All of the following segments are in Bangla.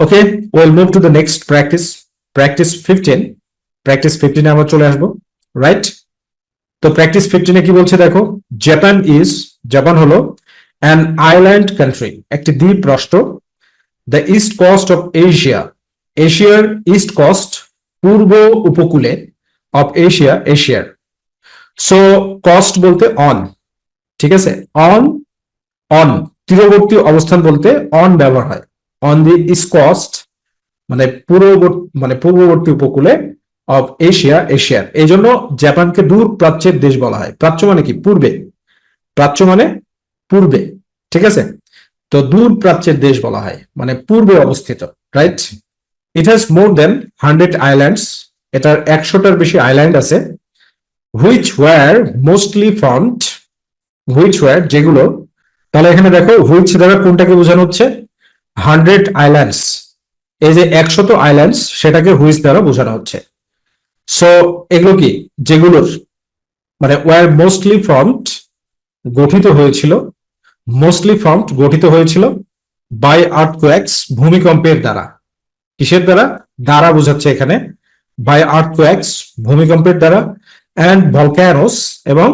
Okay, we'll move to the next practice. Practice 15. Practice 15 আমরা চলে আসবো, রাইট? তো প্র্যাকটিস 15 এ কি বলছে দেখো, জাপান হলো অ্যান আইল্যান্ড কান্ট্রি, একটি দ্বীপ রাষ্ট্র। দ্য ইস্ট কোস্ট অফ এশিয়ার ইস্ট কোস্ট, পূর্ব উপকূলে, অফ এশিয়ার। সো কস্ট বলতে অন, ঠিক আছে? অন তীরবর্তী অবস্থান বলতে অন ব্যবহার হয়। অন দি ইস্ট কোস্ট মানে পূর্ববর্তী উপকূলে, অফ এশিয়ার। এই জন্য জাপানকে দূর প্রাচ্যের দেশ বলা হয়। প্রাচ্য মানে কি? পূর্বে। প্রাচ্য মানে পূর্বে, ঠিক আছে? তো দূর প্রাচ্যের দেশ বলা হয়, মানে পূর্বে অবস্থিত, right? It has more than 100 islands, এটার 100টার বেশি আইল্যান্ড আছে। হুইচ ওয়ার মোস্টলি ফর্মড, যেগুলো, তাহলে এখানে দেখো হুইচ দ্বারা কোনটাকে বোঝানো হচ্ছে? 100 আইল্যান্ডস, এই যে 100 আইল্যান্ডস, সেটাকে হুইচ দ্বারা বোঝানো হচ্ছে। সো এগুলো কি? যেগুলোর, মানে ওয়ার মোস্টলি ফর্মড গঠিত হয়েছিল বাই আর্থকোয়েকস, ভূমিকম্পের দ্বারা। কিসের দ্বারা? দ্বারা বোঝাচ্ছে এখানে। বাই আর্থকোয়েকস, ভূমিকম্পের দ্বারা, অ্যান্ড ভলক্যানোস, এবং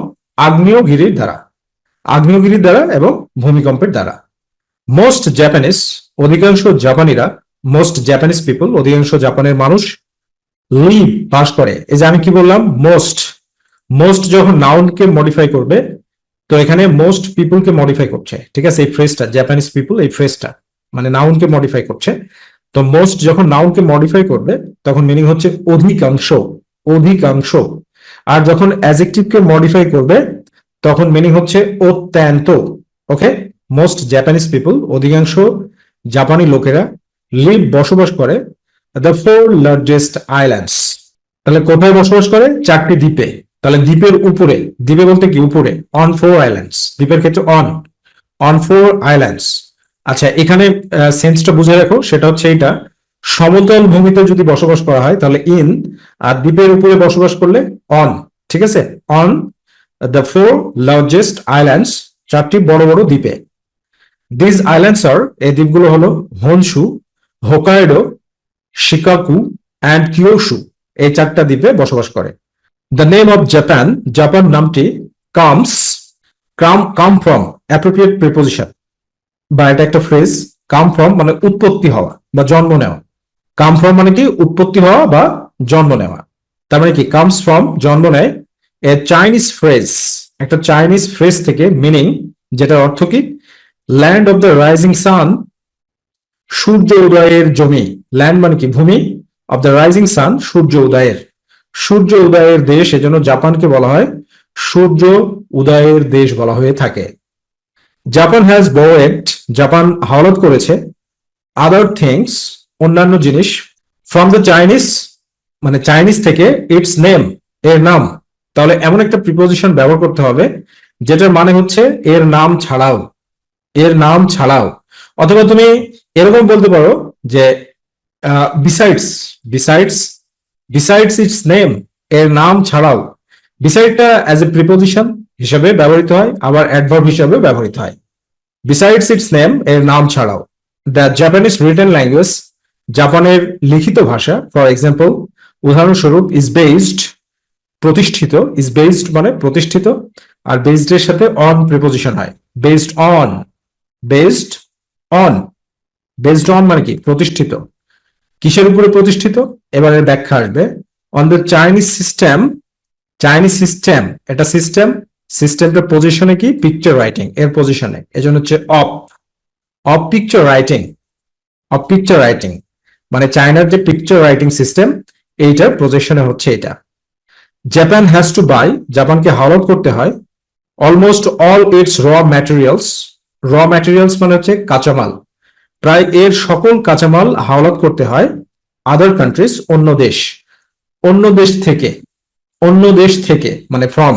আগ্নেয়গিরির দ্বারা এবং ভূমিকম্পের দ্বারা। মোস্ট জাপানিজ, অধিকাংশ জাপানিরা, মোস্ট জাপানিজ পিপল, অধিকাংশ জাপানের মানুষ, লিভ, বাস করে। এই যে আমি কি বললাম, মোস্ট যখন নাউনকে মডিফাই করবে, তো এখানে মোস্ট পিপলকে মডিফাই করছে, ঠিক আছে? এই ফ্রেজটা, জাপানিজ পিপল, এই ফ্রেজটা মানে নাউনকে মডিফাই করছে। তো মোস্ট যখন নাউনকে মডিফাই করবে, তখন মিনিং হচ্ছে অধিকাংশ। আর যখন অ্যাডজেক্টিভকে মডিফাই করবে, তখন মিনিং হচ্ছে অত্যন্ত। ওকে, মোস্ট জাপানিজ পিপল, অধিকাংশ জাপানি লোকেরা, লিভ, বসবাস করে, দ্য 4 লার্জেস্ট আইল্যান্ডস, তাহলে কোথায় বসবাস করে? 4টি দ্বীপে। তাহলে দ্বীপের উপরে, দ্বীপে বলতে কি? উপরে। অন 4 আইল্যান্ডস, দ্বীপের ক্ষেত্রে অন 4 আইল্যান্ডস। আচ্ছা, এখানে সেন্সটা বুঝে রাখো, সেটা হচ্ছে এইটা, সমতল ভূমিতে যদি বসবাস করা হয় তাহলে ইন, আর দ্বীপের উপরে বসবাস করলে অন, ঠিক আছে? অন দ্য 4 লার্জেস্ট আইল্যান্ডস, 4টি বড় বড় দ্বীপে। দিস আইল্যান্ডস আর, এই দ্বীপগুলো হলো হনশু, হোকাইডো, শিকাকু অ্যান্ড কিয়োশু, এই 4টা দ্বীপে বসবাস করে। দ্য নেম অফ জাপান নামটি কাম ফ্রম অ্যাপ্রোপ্রিয়েট প্রিপোজিশন, বা এটা একটা ফ্রেজ। কাম ফ্রম মানে উৎপত্তি হওয়া বা জন্ম নেওয়া। কাম ফ্রম মানে কি? উৎপত্তি হওয়া বা জন্ম নেওয়া। তার মানে কি? কামস ফ্রম, জন্ম নেয়, এ চাইনিজ ফ্রেজ, একটা চাইনিজ ফ্রেজ থেকে, মিনিং, যেটার অর্থ কি? Land of the rising sun, সূর্য উদয়ের জমি। ল্যান্ড মানে কি? ভূমি। অফ দ্য রাইজিং সান, সূর্য উদয়ের দেশ, এজন্য জাপানকে বলা হয় সূর্য উদয়ের দেশ বলা হয়ে থাকে। জাপান হ্যাজ বোরেড, জাপান হাওলাত করেছে, আদার থিংস, অন্যান্য জিনিস, ফ্রম দ্য চাইনিজ, মানে চাইনিজ থেকে, ইটস নেম, এর নাম। তাহলে এমন একটা প্রিপোজিশন ব্যবহার করতে হবে যেটার মানে হচ্ছে এর নাম ছাড়াও। অথবা তুমি এরকম বলতে পারো যে বিসাইডস ইটস নেম, এর নাম ছাড়াও। বিসাইডটা অ্যাজ এ প্রিপোজিশন হিসাবে ব্যবহৃত হয়, আবার অ্যাডভার্ব হিসাবে ব্যবহৃত হয়। বিসাইডস ইটস নেম, এর নাম ছাড়াও। দ্য জাপানিজ রিটেন ল্যাঙ্গুয়েজ, জাপানের লিখিত ভাষা, ফর এক্সাম্পল, উদাহরণস্বরূপ, প্রতিষ্ঠিত, মানে প্রতিষ্ঠিত, আর বেসড এর সাথে অন প্রিপোজিশন হয়। বেসড অন মানে কি? প্রতিষ্ঠিত। কিসের উপরে প্রতিষ্ঠিত? এবার এর ব্যাখ্যা আসবে। অন দ্য চাইনিজ সিস্টেম, এটা সিস্টেমটা পজিশনে কি? পিকচার রাইটিং এর পজিশনে, এজন্য হচ্ছে অফ পিকচার রাইটিং, মানে চায়নার যে পিকচার রাইটিং সিস্টেম, এইটার পজিশনে হচ্ছে এটা। জাপান হ্যাজ টু বাই, জাপানকে হাওলাত করতে হয়, অলমোস্ট অল ইটস র ম্যাটেরিয়ালস মানে হচ্ছে কাঁচামাল, প্রায় এর সকল কাঁচামাল হাওলাত করতে হয়, আদার কান্ট্রিজ, অন্য দেশ থেকে মানে ফ্রম,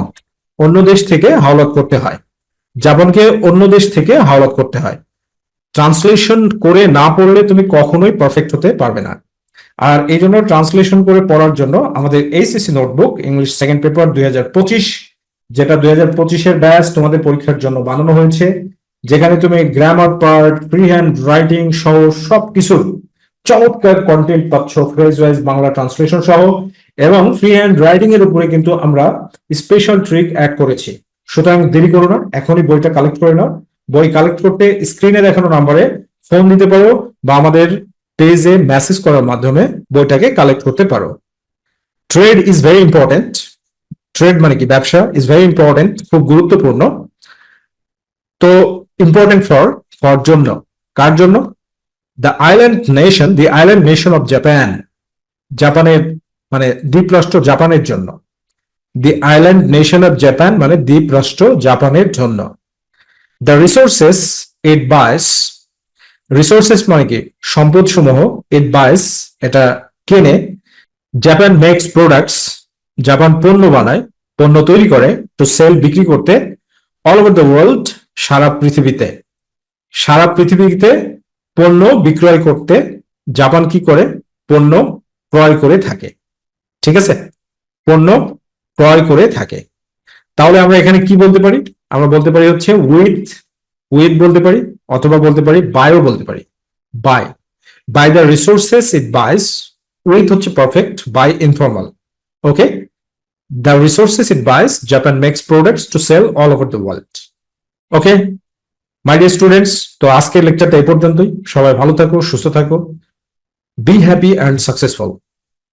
অন্য দেশ থেকে হাওলাত করতে হয়। জাপানকে অন্য দেশ থেকে হাওলাত করতে হয়। ট্রান্সলেশন করে না পড়লে তুমি কখনোই পারফেক্ট হতে পারবে না। আর এই জন্য ট্রান্সলেশন করে পড়ার জন্য আমাদের HSC notebook English second paper 2025, যেটা 2025-এর ব্যাচ তোমাদের পরীক্ষার জন্য বানানো হয়েছে, যেখানে তুমি grammar part, free hand writing সহ সবকিছুর চমৎকার কন্টেন্ট পাচ্ছ ফ্রেজ ওয়াইজ বাংলা ট্রান্সলেশন সহ, এবং ফ্রি হ্যান্ড রাইটিং এর উপরে কিন্তু আমরা স্পেশাল ট্রিক অ্যাড করেছি। সুতরাং দেরি করো না, এখনই বইটা কালেক্ট করে নাও। বই কালেক্ট করতে স্ক্রিনে দেখানো নাম্বারে ফোন দিতে পারো বা আমাদের পেজে মেসেজ করার মাধ্যমে বইটাকে কালেক্ট করতে পারো। Trade is very important. Trade মানে কি? ব্যবসা ইজ ভেরি ইম্পর্টেন্ট, খুব গুরুত্বপূর্ণ। তো ইম্পর্টেন্ট ফর জন্য, কার জন্য? The island nation of Japan, জাপানের মানে দ্বীপ রাষ্ট্র জাপানের জন্য। দি আইল্যান্ড নেশন অফ জাপান মানে দ্বীপ রাষ্ট্র জাপানের জন্য। দ্য রিসোর্সেস ইট বাইস, রিসোর্সেস মানে কি? সম্পদ সমূহ। ইট বাইস এটা কেনে। জাপান মেক্স প্রোডাক্টস, জাপান পণ্য বানায়, পণ্য তৈরি করে, টু সেল বিক্রি করতে, অল ওভার দ্য ওয়ার্ল্ড সারা পৃথিবীতে। সারা পৃথিবীতে পণ্য বিক্রয় করতে জাপান কি করে? পণ্য ক্রয় করে থাকে। ঠিক আছে, পণ্য ক্রয় করে থাকে। তাহলে আমরা এখানে কি বলতে পারি? আমরা বলতে পারি হচ্ছে উইথ বলতে পারি, অথবা বলতে পারি বাইও বলতে পারি। By the resources it buys, with হচ্ছে perfect, by informal. Okay, the resources it buys Japan makes products to sell all over the world. Okay my dear students, তো আজকের লেকচারটা এই পর্যন্তই। সবাই ভালো থাকো, সুস্থ থাকো, বি হ্যাপি অ্যান্ড সাকসেসফুল।